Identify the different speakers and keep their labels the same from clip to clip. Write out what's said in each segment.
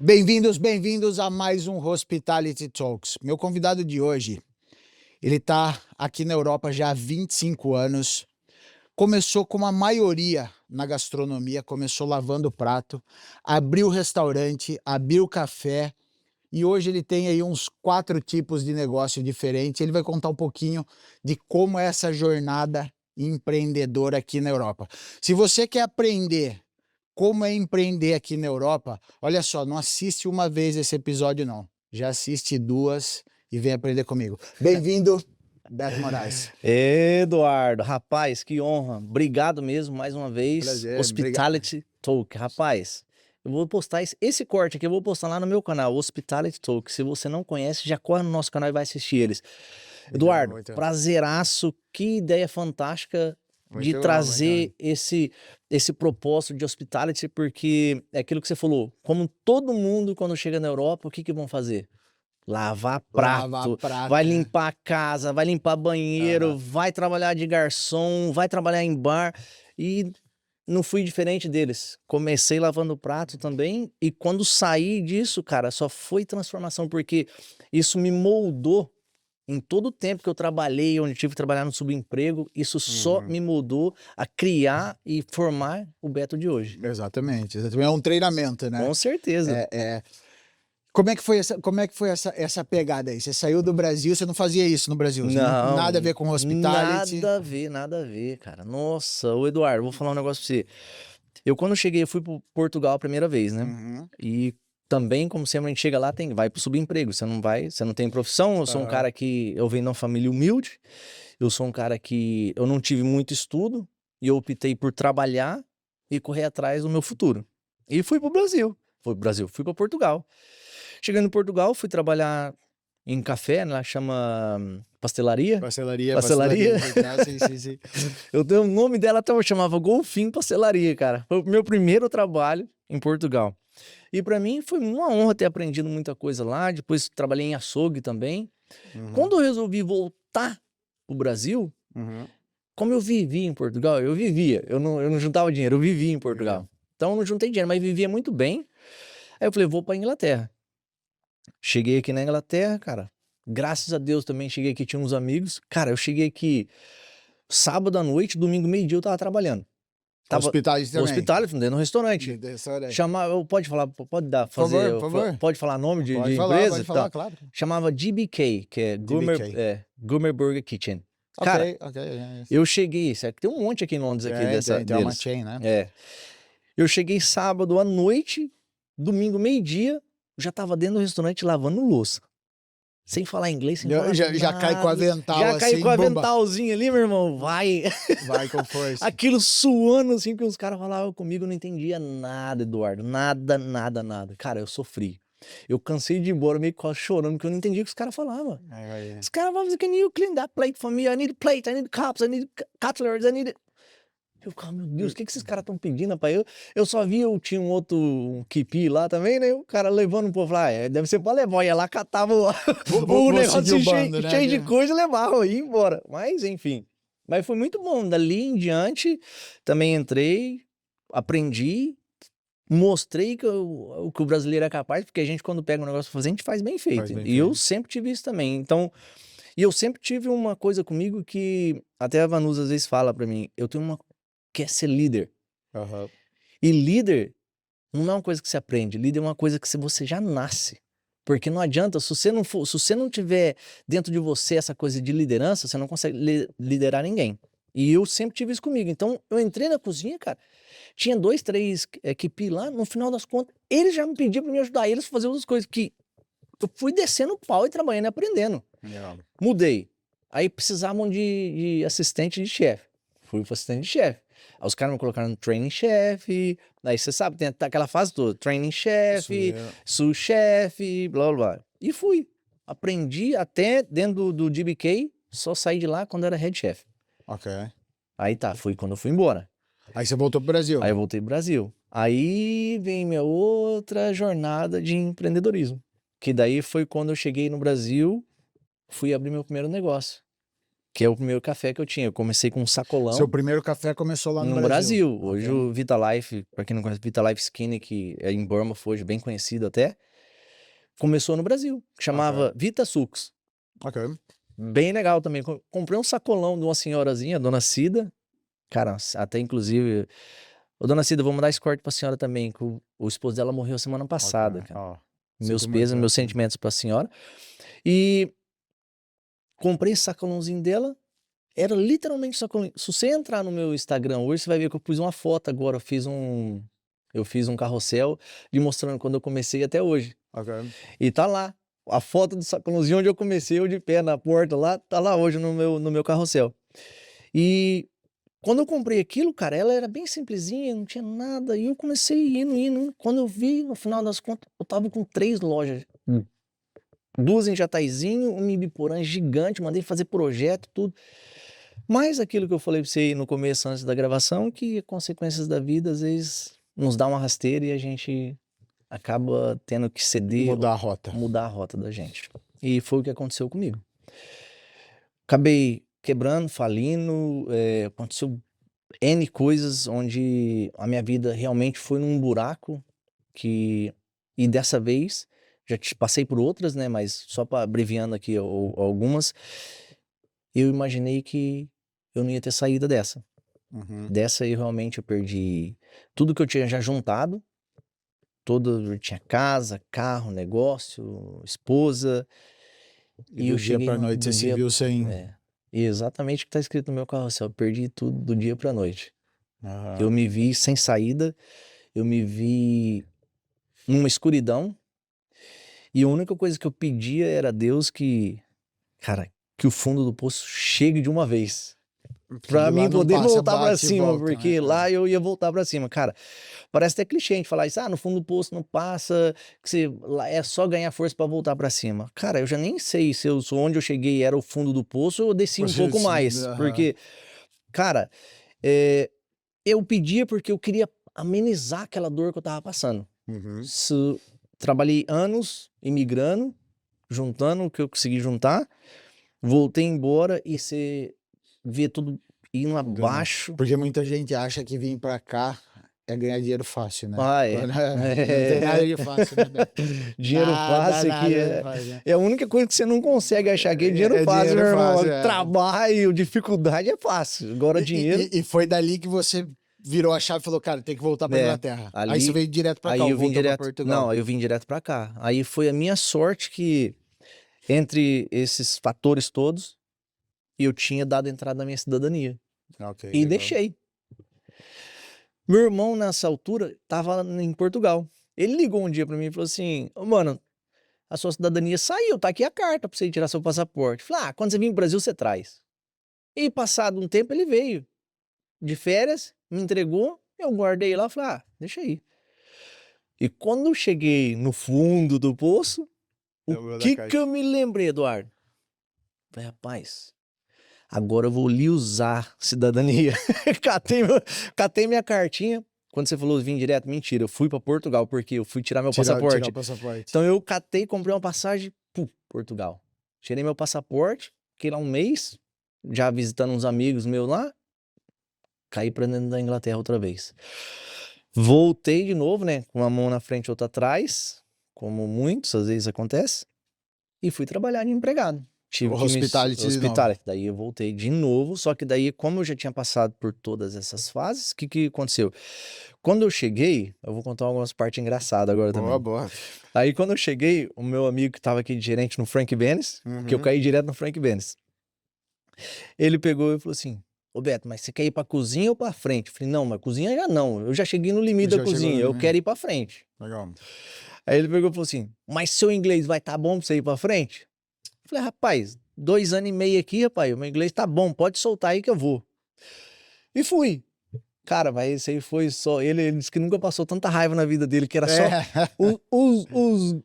Speaker 1: Bem-vindos a mais um Hospitality Talks. Meu convidado de hoje, ele está aqui na Europa já há 25 anos. Começou como a maioria na gastronomia, começou lavando prato, abriu restaurante, abriu café e hoje ele tem aí uns 4 tipos de negócio diferentes. Ele vai contar um pouquinho de como é essa jornada empreendedora aqui na Europa. Se você quer aprender como é empreender aqui na Europa, olha só, não assiste uma vez esse episódio não, já assiste 2 e vem aprender comigo. Bem-vindo, Beto Moraes.
Speaker 2: Eduardo, rapaz, que honra. Obrigado mesmo mais uma vez.
Speaker 1: Prazer,
Speaker 2: Hospitality Talk, rapaz. Eu vou postar esse corte aqui, eu vou postar lá no meu canal, Hospitality Talk. Se você não conhece, já corre no nosso canal e vai assistir eles. Eduardo, prazeraço, que ideia fantástica de trazer esse propósito de hospitality, porque é aquilo que você falou, como todo mundo quando chega na Europa, o que vão fazer? Lavar prato, vai limpar a casa, vai limpar banheiro, vai trabalhar de garçom, vai trabalhar em bar, e não fui diferente deles. Comecei lavando prato também, e quando saí disso, cara, só foi transformação, porque isso me moldou em todo o tempo que eu trabalhei, onde tive que trabalhar no subemprego, isso só me moldou a criar e formar o Beto de hoje.
Speaker 1: Exatamente, é um treinamento, né?
Speaker 2: Com certeza.
Speaker 1: Como é que foi essa pegada aí? Você saiu do Brasil, você não fazia isso no Brasil?
Speaker 2: Não,
Speaker 1: nada a ver com hospitality?
Speaker 2: Nada a ver, cara. Nossa, ô Eduardo, vou falar um negócio pra você. Eu quando cheguei, eu fui pro Portugal a primeira vez, né? E também, como sempre, a gente chega lá, vai pro subemprego. Você não tem profissão. Eu sou um cara que, eu venho de uma família humilde. Eu sou um cara que, eu não tive muito estudo. E eu optei por trabalhar e correr atrás do meu futuro. E fui pro Brasil. Fui pra Portugal. Chegando em Portugal, fui trabalhar em café, né? Lá chama pastelaria.
Speaker 1: Pastelaria. Sim.
Speaker 2: Eu dei o nome dela até eu chamava Golfinho Pastelaria, cara. Foi o meu primeiro trabalho em Portugal. E pra mim foi uma honra ter aprendido muita coisa lá. Depois trabalhei em açougue também. Quando eu resolvi voltar pro Brasil, como eu vivia em Portugal, eu não juntava dinheiro, eu vivia em Portugal. Então eu não juntei dinheiro, mas vivia muito bem. Aí eu falei, vou pra Inglaterra. Cheguei aqui na Inglaterra, cara. Graças a Deus também cheguei aqui, tinha uns amigos. Cara, eu cheguei aqui sábado à noite, domingo meio-dia eu tava trabalhando.
Speaker 1: Hospitality também?
Speaker 2: Hospitality, dentro do restaurante. Chamava, pode falar, pode dar, fazer,
Speaker 1: por favor.
Speaker 2: Pode falar nome de
Speaker 1: falar,
Speaker 2: empresa?
Speaker 1: Pode falar, claro.
Speaker 2: Chamava GBK, que é Gourmet Burger Kitchen. Cara,
Speaker 1: Ok.
Speaker 2: eu cheguei, certo? Tem um monte aqui em Londres aqui
Speaker 1: tem uma chain, né?
Speaker 2: Eu cheguei sábado à noite, domingo meio-dia, já tava dentro do restaurante lavando louça. Sem falar inglês, sem falar nada.
Speaker 1: Já cai com o avental
Speaker 2: já
Speaker 1: assim,
Speaker 2: cai com o aventalzinho ali, meu irmão, vai
Speaker 1: com força.
Speaker 2: Aquilo suando assim, que os caras falavam comigo, eu não entendia nada, Eduardo, nada. Cara, eu sofri. Eu cansei de ir embora meio quase chorando, porque eu não entendia o que os caras falavam. Os caras falavam, can you clean that plate for me? I need plate, I need cups, I need cutlers, I need... Eu ficava, meu Deus, o que esses caras estão pedindo, rapaz? Eu só vi, eu tinha um outro kipi lá também, né? O cara levando um povo lá, deve ser pra levar. Eu ia lá, catava o negócio cheio de coisa e levava, ia embora. Mas, enfim. Mas foi muito bom. Dali em diante, também entrei, aprendi, mostrei que o brasileiro é capaz, porque a gente, quando pega um negócio pra fazer, a gente faz bem feito. E eu sempre tive isso também. Então, e eu sempre tive uma coisa comigo que até a Vanusa às vezes fala pra mim, eu tenho uma que é ser líder. E líder não é uma coisa que você aprende, líder é uma coisa que você já nasce. Porque não adianta, se você não tiver dentro de você essa coisa de liderança, você não consegue liderar ninguém. E eu sempre tive isso comigo. Então, eu entrei na cozinha, cara, tinha 2, 3 equipes lá, no final das contas, eles já me pediam pra me ajudar eles a fazer outras coisas, que eu fui descendo o pau e trabalhando e aprendendo. Mudei. Aí precisavam de assistente de chefe. Fui pro assistente de chefe. Aí os caras me colocaram no training chef, aí você sabe, tem aquela fase toda, training chef, sous chef, blá blá blá. E fui. Aprendi até dentro do GBK, só saí de lá quando era head chef. Aí tá, fui quando eu fui embora.
Speaker 1: Aí você voltou pro Brasil?
Speaker 2: Aí eu voltei pro Brasil. Aí vem minha outra jornada de empreendedorismo. Que daí foi quando eu cheguei no Brasil, fui abrir meu primeiro negócio. Que é o primeiro café que eu tinha. Eu comecei com um sacolão.
Speaker 1: Seu primeiro café começou lá no
Speaker 2: No
Speaker 1: Brasil.
Speaker 2: Brasil. Hoje o Vitalife, pra quem não conhece, Vitalife Skinny, que é em Burma, foi hoje bem conhecido até, começou no Brasil. Chamava Vita Sucos.
Speaker 1: Ok.
Speaker 2: Bem legal também. Comprei um sacolão de uma senhorazinha, Dona Cida. Cara, até inclusive... Ô, Dona Cida, vou mandar esse corte pra senhora também, que o esposo dela morreu semana passada,
Speaker 1: Ok.
Speaker 2: cara.
Speaker 1: Ó,
Speaker 2: Meus
Speaker 1: sinto
Speaker 2: pesos,
Speaker 1: muito,
Speaker 2: meus
Speaker 1: assim.
Speaker 2: sentimentos pra senhora. E comprei esse sacolãozinho dela. Era literalmente sacolãozinho. Se você entrar no meu Instagram hoje, você vai ver que eu pus uma foto agora. Eu fiz um carrossel de mostrando quando eu comecei até hoje.
Speaker 1: Ok.
Speaker 2: E tá lá. A foto do sacolãozinho onde eu comecei, eu de pé na porta lá, tá lá hoje no meu carrossel. E quando eu comprei aquilo, cara, ela era bem simplesinha, não tinha nada. E eu comecei indo. Quando eu vi, no final das contas, eu tava com 3 lojas. 2 em Jataizinho, uma em Ibiporã gigante, mandei fazer projeto, tudo. Mas aquilo que eu falei pra você aí no começo, antes da gravação, que consequências da vida, às vezes, nos dá uma rasteira e a gente acaba tendo que ceder,
Speaker 1: Mudar
Speaker 2: mudar a rota da gente. E foi o que aconteceu comigo. Acabei quebrando, falindo, aconteceu N coisas onde a minha vida realmente foi num buraco e dessa vez, já passei por outras, né, mas só para abreviando aqui algumas, eu imaginei que eu não ia ter saída dessa.
Speaker 1: Uhum.
Speaker 2: Dessa aí realmente eu perdi tudo que eu tinha já juntado, eu tinha casa, carro, negócio, esposa,
Speaker 1: E
Speaker 2: eu
Speaker 1: do dia
Speaker 2: cheguei
Speaker 1: pra noite você se viu sem...
Speaker 2: exatamente o que tá escrito no meu carrossel, eu perdi tudo do dia pra noite.
Speaker 1: Aham.
Speaker 2: Eu me vi sem saída, eu me vi numa escuridão, e a única coisa que eu pedia era a Deus cara, que o fundo do poço chegue de uma vez. Pra
Speaker 1: De lá
Speaker 2: mim
Speaker 1: não
Speaker 2: poder
Speaker 1: passa,
Speaker 2: voltar pra
Speaker 1: bate e
Speaker 2: cima,
Speaker 1: volta,
Speaker 2: porque
Speaker 1: né?
Speaker 2: lá eu ia voltar pra cima. Cara, parece até clichê a gente falar isso, no fundo do poço não passa, que lá é só ganhar força pra voltar pra cima. Cara, eu já nem sei se onde eu cheguei era o fundo do poço ou eu desci um pouco mais.
Speaker 1: Aham.
Speaker 2: Porque, cara, eu pedia porque eu queria amenizar aquela dor que eu tava passando.
Speaker 1: Uhum.
Speaker 2: Trabalhei anos imigrando, juntando o que eu consegui juntar, voltei embora e você vê tudo indo abaixo.
Speaker 1: Porque muita gente acha que vir pra cá é ganhar dinheiro fácil, né?
Speaker 2: É.
Speaker 1: Não tem nada de fácil, né, Beto?
Speaker 2: Dinheiro fácil aqui
Speaker 1: Nada de fácil, né?
Speaker 2: é a única coisa que você não consegue achar aqui é dinheiro fácil, meu irmão.
Speaker 1: fácil, é.
Speaker 2: Trabalho, dificuldade é fácil. Agora dinheiro...
Speaker 1: E foi dali que você virou a chave e falou, cara, tem que voltar pra Inglaterra. Aí você veio direto pra cá,
Speaker 2: aí
Speaker 1: ou
Speaker 2: eu vim
Speaker 1: voltou
Speaker 2: direto,
Speaker 1: pra Portugal?
Speaker 2: Não, aí eu vim direto pra cá. Aí foi a minha sorte que, entre esses fatores todos, eu tinha dado entrada na minha cidadania.
Speaker 1: Ok,
Speaker 2: E
Speaker 1: legal.
Speaker 2: deixei. Meu irmão, nessa altura, tava em Portugal. Ele ligou um dia pra mim e falou assim, mano, a sua cidadania saiu, tá aqui a carta pra você tirar seu passaporte. Eu falei, quando você vir pro Brasil, você traz. E passado um tempo, ele veio de férias, me entregou, eu guardei lá, falei, deixa aí. E quando eu cheguei no fundo do poço, o que eu me lembrei, Eduardo? Falei, rapaz, agora eu vou lhe usar cidadania. catei minha cartinha. Quando você falou vim direto, mentira, eu fui pra Portugal, porque eu fui tirar meu passaporte.
Speaker 1: Tirar o passaporte.
Speaker 2: Então eu catei, comprei uma passagem, Portugal. Tirei meu passaporte, fiquei lá um mês, já visitando uns amigos meus lá, caí pra dentro da Inglaterra outra vez. Voltei de novo, né, com uma mão na frente e outra atrás, como muitos, às vezes acontece, e fui trabalhar de empregado. Tive que
Speaker 1: Hospitality.
Speaker 2: Daí eu voltei de novo, só que daí, como eu já tinha passado por todas essas fases, o que aconteceu? Quando eu cheguei, eu vou contar algumas partes engraçadas agora também.
Speaker 1: Boa.
Speaker 2: Aí quando eu cheguei, o meu amigo que tava aqui de gerente no Frank Bennis, que eu caí direto no Frank Bennis, ele pegou e falou assim, ô Beto, mas você quer ir pra cozinha ou pra frente? Eu falei, não, mas cozinha já não, eu já cheguei no limite da cozinha, eu quero ir pra frente.
Speaker 1: Legal.
Speaker 2: Aí ele pegou e falou assim, mas seu inglês vai tá bom pra você ir pra frente? Eu falei, rapaz, 2 anos e meio aqui, rapaz, o meu inglês tá bom, pode soltar aí que eu vou. E fui. Cara, mas esse aí foi só... Ele disse que nunca passou tanta raiva na vida dele, que era só...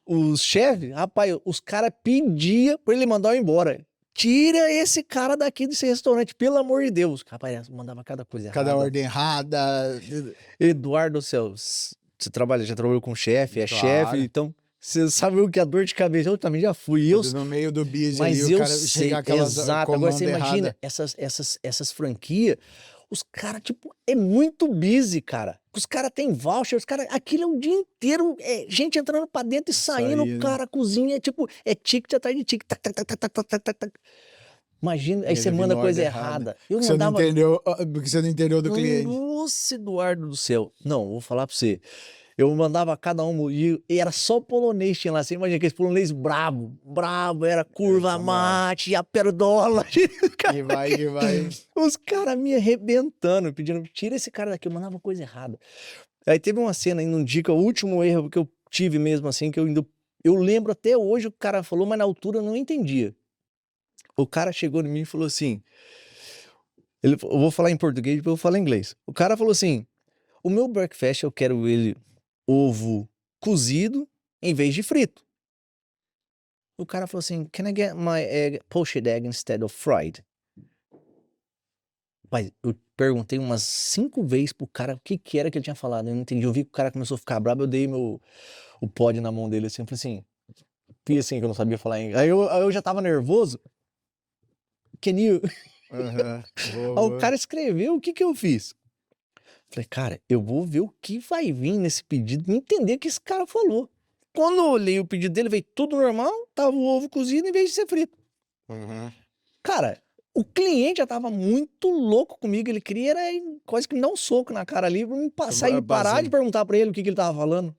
Speaker 2: Os chefes, rapaz, os caras pediam pra ele mandar eu embora. Tira esse cara daqui desse restaurante, pelo amor de Deus. Rapaz, mandava cada coisa errada.
Speaker 1: Cada ordem errada.
Speaker 2: Eduardo do céu, você já trabalhou com chefe, chefe, então... Você sabe o que é dor de cabeça? Eu também já fui.
Speaker 1: No meio do busy
Speaker 2: Mas
Speaker 1: ali,
Speaker 2: eu
Speaker 1: o cara
Speaker 2: sei,
Speaker 1: chega aquelas
Speaker 2: exato. Agora você imagina
Speaker 1: errada.
Speaker 2: essas franquias, os caras, tipo, é muito busy, cara. Os caras têm voucher, os caras, aquilo é o dia inteiro, gente entrando pra dentro e saindo, o cara cozinha, tipo, é ticket atrás de ticket, tac, tac, tac, tac, tac, tac, tac, tac. Imagina, aí você manda coisa errada. Eu
Speaker 1: Porque
Speaker 2: mandava...
Speaker 1: porque você não entendeu do cliente.
Speaker 2: Nossa, Eduardo do céu. Não, vou falar pra você. Eu mandava cada um e era só polonês tinha lá. Você imagina aqueles polonês brabo, era curva mate, a perdola.
Speaker 1: Que vai.
Speaker 2: Os caras me arrebentando, pedindo, tira esse cara daqui, eu mandava coisa errada. Aí teve uma cena aí num dia que o último erro que eu tive mesmo assim, que eu lembro até hoje o cara falou, mas na altura eu não entendia. O cara chegou em mim e falou assim, eu vou falar em português, depois eu vou falar em inglês. O cara falou assim, o meu breakfast eu quero ele ovo cozido em vez de frito. O cara falou assim, can I get my egg, poached egg instead of fried? Pai, eu perguntei umas 5 vezes pro cara o que era que ele tinha falado. Eu não entendi. Eu vi que o cara começou a ficar bravo, eu dei o pod na mão dele assim, eu falei assim, fiz assim que eu não sabia falar inglês. Aí eu já tava nervoso. Can you? Aí o cara escreveu, o que eu fiz? Falei, cara, eu vou ver o que vai vir nesse pedido, entender o que esse cara falou. Quando eu olhei o pedido dele, veio tudo normal, tava o ovo cozido em vez de ser frito. Cara, o cliente já tava muito louco comigo, ele queria era quase que me dar um soco na cara ali, pra me passar e parar de perguntar pra ele o que ele tava falando.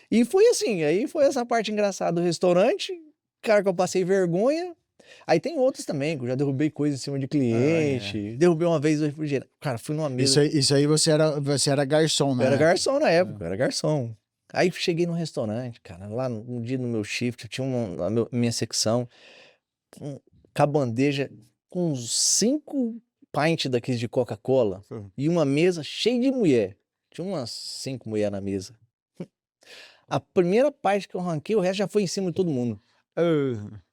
Speaker 2: E foi assim, aí foi essa parte engraçada do restaurante, cara que eu passei vergonha. Aí tem outros também, que eu já derrubei coisa em cima de cliente, derrubei uma vez o refrigerante. Cara, fui numa mesa...
Speaker 1: Isso aí você era garçom, né?
Speaker 2: Eu era garçom na época, eu era garçom. Aí cheguei no restaurante, cara, lá no dia do meu shift, eu tinha minha secção, com a bandeja com uns 5 pints daqueles de Coca-Cola e uma mesa cheia de mulher. Tinha umas 5 mulheres na mesa. A primeira parte que eu arranquei, o resto já foi em cima de todo mundo.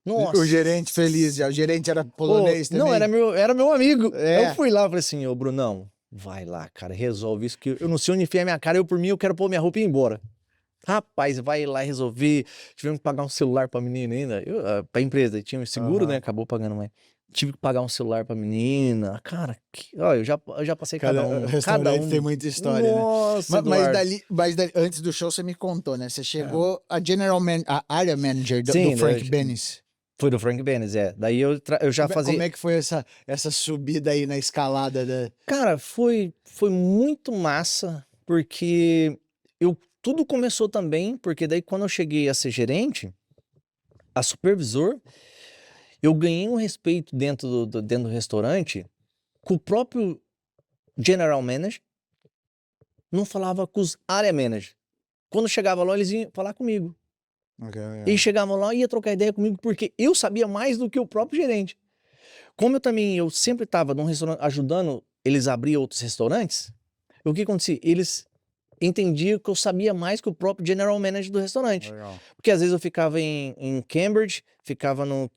Speaker 1: Nossa. O gerente feliz, o gerente era polonês também?
Speaker 2: Não, era meu amigo. Eu fui lá e falei assim, ô Brunão, vai lá, cara, resolve isso que eu não sei onde enfiar minha cara, por mim eu quero pôr minha roupa e ir embora. Rapaz, vai lá resolver. Tivemos que pagar um celular pra menina ainda. Pra empresa, tinha um seguro, né? Acabou pagando, mas tive que pagar um celular pra menina. Cara, ó, eu já passei cada um. Cada um
Speaker 1: tem muita história,
Speaker 2: Nossa,
Speaker 1: né? Mas dali, antes do show você me contou, né? Você chegou a área manager do Frank Bennis.
Speaker 2: Foi do Frank Bennis, Daí eu já fazia...
Speaker 1: Como é que foi essa subida aí na escalada da...
Speaker 2: Cara, foi muito massa, porque tudo começou também, porque daí quando eu cheguei a ser gerente, a supervisor, eu ganhei um respeito dentro do restaurante, que o próprio general manager não falava com os area managers. Quando chegava lá, eles iam falar comigo. E chegavam lá e ia trocar ideia comigo, porque eu sabia mais do que o próprio gerente. Como eu sempre estava num restaurante ajudando eles a abrir outros restaurantes, o que acontecia? Eles entendiam que eu sabia mais que o próprio general manager do restaurante. Porque às vezes eu ficava em Cambridge, ficava no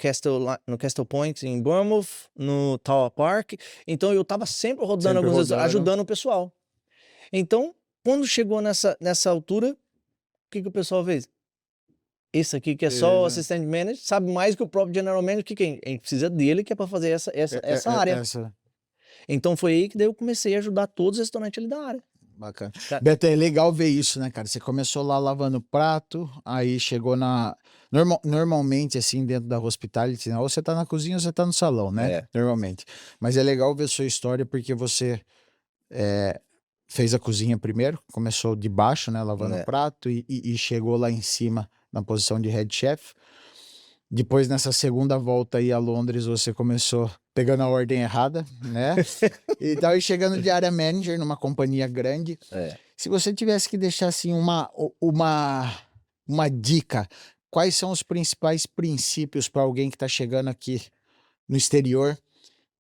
Speaker 2: Castle Point em Bournemouth, no Tower Park, então eu estava sempre rodando ajudando o pessoal. Então, quando chegou nessa altura, o que o pessoal fez? Esse aqui que é só o assistente manager, sabe mais que o próprio general manager, que a gente precisa dele, que é para fazer essa área. Então foi aí que daí eu comecei a ajudar todos os restaurantes ali da área.
Speaker 1: Bacana. Beto, é legal ver isso, né, cara? Você começou lá lavando prato, aí chegou normalmente, assim, dentro da hospitality, né? Ou você tá na cozinha ou você tá no salão, né? Normalmente. Mas é legal ver sua história porque você fez a cozinha primeiro, começou de baixo, né, lavando prato e chegou lá em cima na posição de head chef. Depois, nessa segunda volta aí a Londres, você começou pegando a ordem errada, né? E tal, e chegando de área manager numa companhia grande. Se você tivesse que deixar assim uma dica, quais são os principais princípios para alguém que está chegando aqui no exterior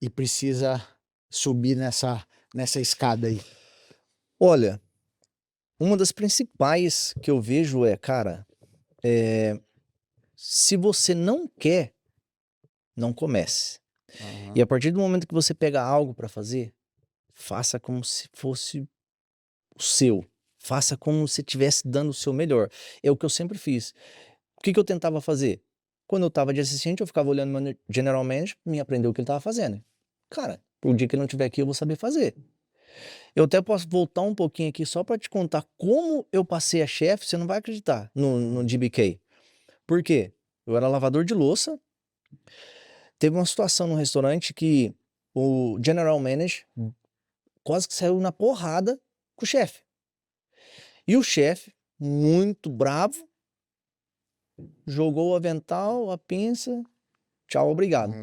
Speaker 1: e precisa subir nessa escada aí?
Speaker 2: Olha, uma das principais que eu vejo cara, se você não quer, não comece. E a partir do momento que você pega algo para fazer, faça como se fosse o seu. Faça como se estivesse dando o seu melhor. É o que eu sempre fiz. O que eu tentava fazer? Quando eu estava de assistente, eu ficava olhando meu general manager e aprender o que ele estava fazendo. Cara, o dia que ele não estiver aqui, eu vou saber fazer. Eu até posso voltar um pouquinho aqui só para te contar como eu passei a chefe, você não vai acreditar, no GBK. Por quê? Eu era lavador de louça. Teve uma situação no restaurante que o general manager quase que saiu na porrada com o chefe. E o chefe, muito bravo, jogou o avental, a pinça, tchau, obrigado.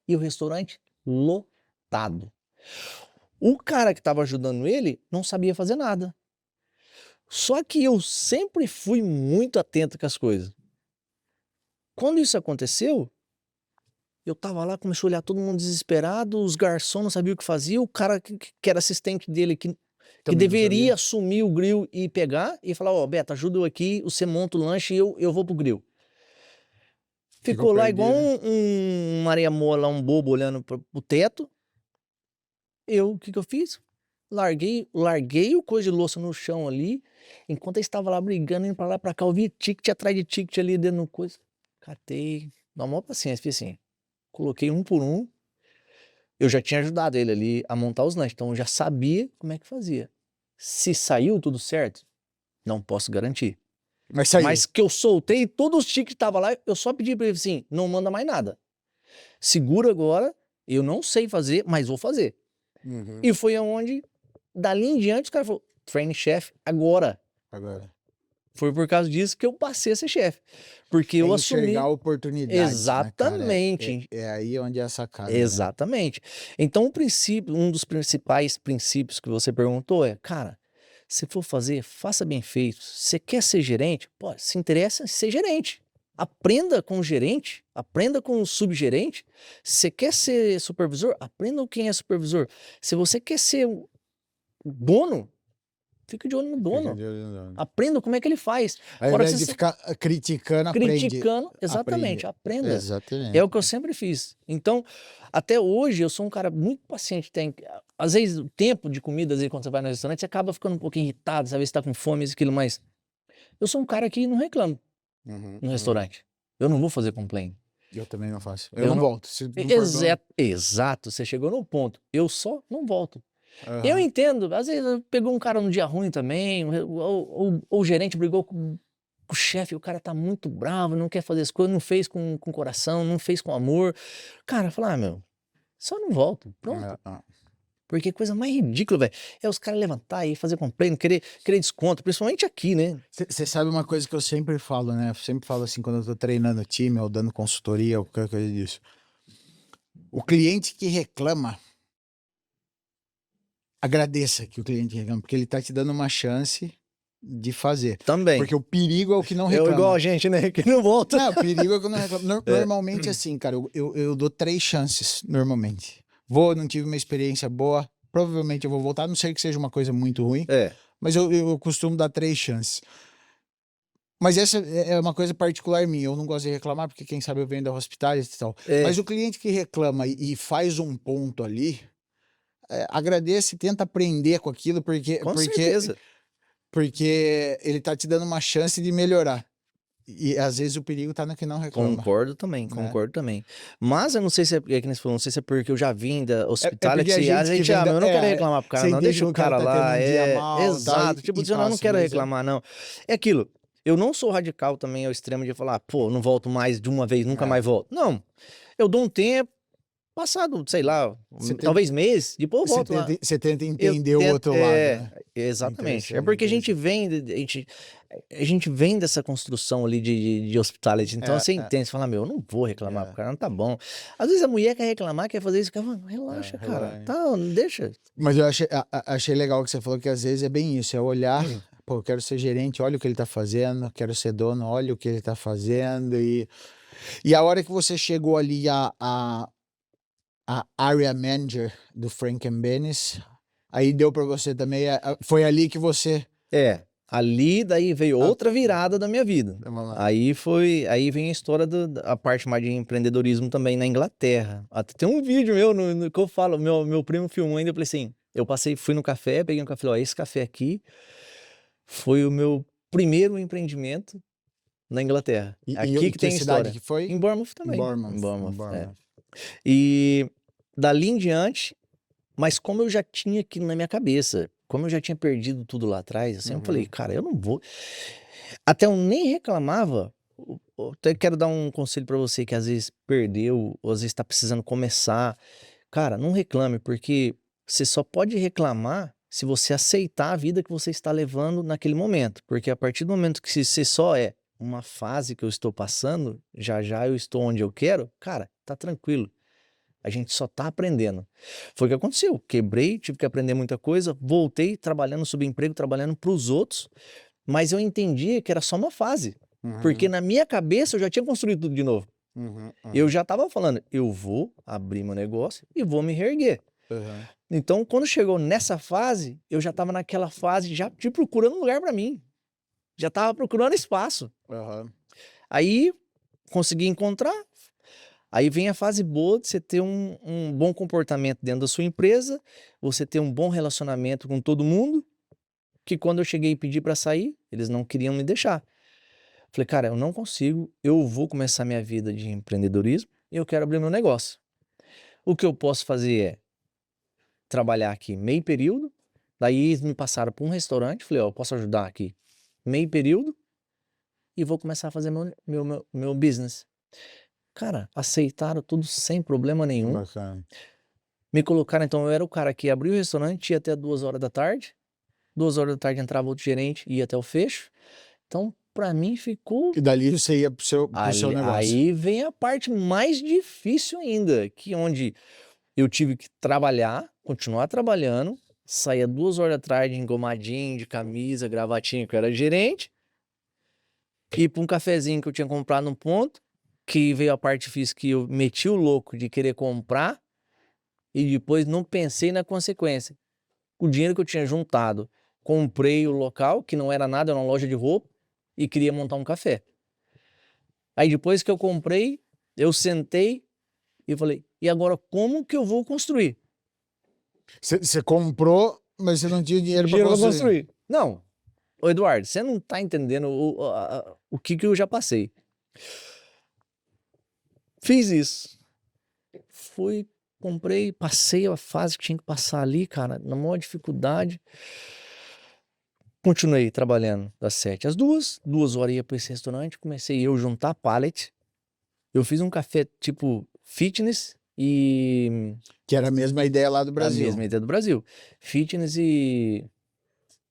Speaker 2: E o restaurante lotado. O cara que estava ajudando ele não sabia fazer nada. Só que eu sempre fui muito atento com as coisas. Quando isso aconteceu, eu tava lá, comecei a olhar todo mundo desesperado, os garçons não sabiam o que fazia, o cara que era assistente dele, que deveria assumir o grill e pegar, e falar, ó, Beto, ajuda eu aqui, você monta o lanche e eu vou pro grill. Ficou lá igual um Maria Moa, um bobo olhando pro teto. O que eu fiz? Larguei o coisa de louça no chão ali, enquanto eu estava lá brigando, indo pra lá pra cá, eu vi ticket atrás de ticket ali dentro do coisa. Catei, dá uma paciência, fiz assim, coloquei um por um. Eu já tinha ajudado ele ali a montar os lanches, então eu já sabia como é que fazia. Se saiu tudo certo, não posso garantir.
Speaker 1: Mas saiu.
Speaker 2: Mas que eu soltei, todos os tickets que estavam lá, eu só pedi pra ele assim, não manda mais nada. Segura agora, eu não sei fazer, mas vou fazer. E foi aonde, dali em diante, os caras falaram, train chef agora. Foi por causa disso que eu passei a ser chefe. Porque eu assumi...
Speaker 1: enxergar oportunidades.
Speaker 2: Exatamente.
Speaker 1: Né, é aí onde é a sacada.
Speaker 2: Exatamente. Né? Então, o princípio, um dos principais princípios que você perguntou é, cara, se for fazer, faça bem feito. Você quer ser gerente? Pô, se interessa em ser gerente. Aprenda com o gerente, aprenda com o subgerente. Se quer ser supervisor, aprenda quem é supervisor. Se você quer ser dono, fica de olho no dono. Aprenda como é que ele faz.
Speaker 1: Ao invés de ficar criticando, aprende.
Speaker 2: Exatamente, aprenda.
Speaker 1: Exatamente.
Speaker 2: É o que eu sempre fiz. Então, até hoje, eu sou um cara muito paciente. Às vezes, o tempo de comida, às vezes, quando você vai no restaurante, você acaba ficando um pouquinho irritado, às vezes você tá com fome, isso, aquilo, mas eu sou um cara que não reclamo no restaurante. Eu não vou fazer complaint.
Speaker 1: Eu também não faço. Eu não volto.
Speaker 2: Exato, você chegou no ponto. Eu só não volto. Eu entendo, às vezes pegou um cara num dia ruim também, ou o gerente brigou com o chefe, o cara tá muito bravo, não quer fazer as coisas, não fez com coração, não fez com amor. Cara, falar, meu, só não volto, pronto. Porque coisa mais ridícula, velho, é os caras levantar e fazer complaint, querer desconto, principalmente aqui, né?
Speaker 1: Você sabe uma coisa que eu sempre falo, né? Eu sempre falo assim, quando eu tô treinando time ou dando consultoria ou qualquer coisa disso. O cliente que reclama, agradeça que o cliente reclama, porque ele tá te dando uma chance de fazer.
Speaker 2: Também.
Speaker 1: Porque o perigo é o que não reclama.
Speaker 2: É igual a gente, né? Que não volta.
Speaker 1: Não, o perigo é o que não reclama. Normalmente, assim, cara, eu dou 3 chances, normalmente. Não tive uma experiência boa, provavelmente eu vou voltar, a não sei que seja uma coisa muito ruim, mas eu costumo dar 3 chances. Mas essa é uma coisa particular minha, eu não gosto de reclamar, porque quem sabe eu venho da hospitality e tal. Mas o cliente que reclama e faz um ponto ali, agradeça e tenta aprender com aquilo,
Speaker 2: certeza.
Speaker 1: Porque ele tá te dando uma chance de melhorar. E às vezes o perigo tá no que não reclama.
Speaker 2: Concordo também. Mas eu não sei se é que você falou, não sei se é porque eu já vim da hospitality, a gente eu não quero reclamar pro cara, não, deixa o cara lá, exato, tipo, eu não quero reclamar, não. É aquilo, eu não sou radical também ao extremo de falar, pô, não volto mais de uma vez, nunca mais volto. Não, eu dou um tempo, passado, sei lá, talvez mês, depois eu volto lá.
Speaker 1: Você tenta entender o outro lado, né?
Speaker 2: Exatamente. É porque a gente vem dessa construção ali de hospitality. Então você entende, você fala, meu, eu não vou reclamar pro cara, não tá bom. Às vezes a mulher quer reclamar, quer fazer isso, relaxa, cara. Tá, deixa.
Speaker 1: Mas eu achei legal que você falou que às vezes é bem isso, é olhar, pô, eu quero ser gerente, olha o que ele tá fazendo, quero ser dono, olha o que ele tá fazendo. E a hora que você chegou ali a area manager do Frank Bennis, aí deu pra você também, foi ali que você...
Speaker 2: Ali daí veio outra virada da minha vida. Aí vem a história da parte mais de empreendedorismo também na Inglaterra. Até tem um vídeo meu no que eu falo, meu primo filmou ainda, eu falei assim, fui no café, peguei um café, ó, esse café aqui, Foi o meu primeiro empreendimento na Inglaterra. Aqui que tem
Speaker 1: cidade
Speaker 2: história.
Speaker 1: que foi?
Speaker 2: Em Bournemouth também.
Speaker 1: Bournemouth.
Speaker 2: Em Bournemouth, é. E dali em diante, mas como eu já tinha aquilo na minha cabeça, como eu já tinha perdido tudo lá atrás, assim, eu falei, cara, eu não vou. Até eu nem reclamava. Até quero dar um conselho pra você que às vezes perdeu, ou às vezes tá precisando começar. Cara, não reclame, porque você só pode reclamar se você aceitar a vida que você está levando naquele momento. Porque a partir do momento que você só é uma fase que eu estou passando, já já eu estou onde eu quero, cara, tá tranquilo. A gente só tá aprendendo. Foi o que aconteceu. Quebrei, tive que aprender muita coisa, voltei trabalhando subemprego, trabalhando pros outros, mas eu entendia que era só uma fase. Porque na minha cabeça eu já tinha construído tudo de novo. Eu já tava falando, eu vou abrir meu negócio e vou me reerguer. Então, quando chegou nessa fase, eu já tava naquela fase já de procurando um lugar para mim. Já tava procurando espaço. Aí, consegui encontrar. Aí vem a fase boa de você ter um bom comportamento dentro da sua empresa, você ter um bom relacionamento com todo mundo, que quando eu cheguei e pedi para sair, eles não queriam me deixar. Falei, cara, eu não consigo, eu vou começar minha vida de empreendedorismo e eu quero abrir meu negócio. O que eu posso fazer é trabalhar aqui meio período, daí eles me passaram para um restaurante, falei, ó, eu posso ajudar aqui meio período e vou começar a fazer meu business. Cara, aceitaram tudo sem problema nenhum.
Speaker 1: Bacana.
Speaker 2: Me colocaram, então eu era o cara que abria o restaurante, ia até 2 horas da tarde, 2 horas da tarde entrava outro gerente, ia até o fecho. Então, pra mim ficou...
Speaker 1: E dali você ia pro seu negócio.
Speaker 2: Aí vem a parte mais difícil ainda, que onde eu tive que trabalhar, continuar trabalhando, saía 2 horas da tarde engomadinho, de camisa, gravatinha, que eu era gerente, ir pra um cafezinho que eu tinha comprado num ponto, que veio a parte difícil que eu meti o louco de querer comprar e depois não pensei na consequência. O dinheiro que eu tinha juntado, comprei o local, que não era nada, era uma loja de roupa, e queria montar um café. Aí depois que eu comprei, eu sentei e falei, e agora como que eu vou construir?
Speaker 1: Você comprou, mas você não tinha dinheiro para
Speaker 2: Dinheiro pra
Speaker 1: construir.
Speaker 2: construir. Não, ô Eduardo, você não tá entendendo o que eu já passei. Fiz isso. Fui, comprei, passei a fase que tinha que passar ali, cara, na maior dificuldade. Continuei trabalhando das 7 às 2 horas ia para esse restaurante, comecei eu juntar pallet. Eu fiz um café tipo fitness e...
Speaker 1: Que era a mesma ideia lá do Brasil.
Speaker 2: A mesma ideia do Brasil. Fitness e...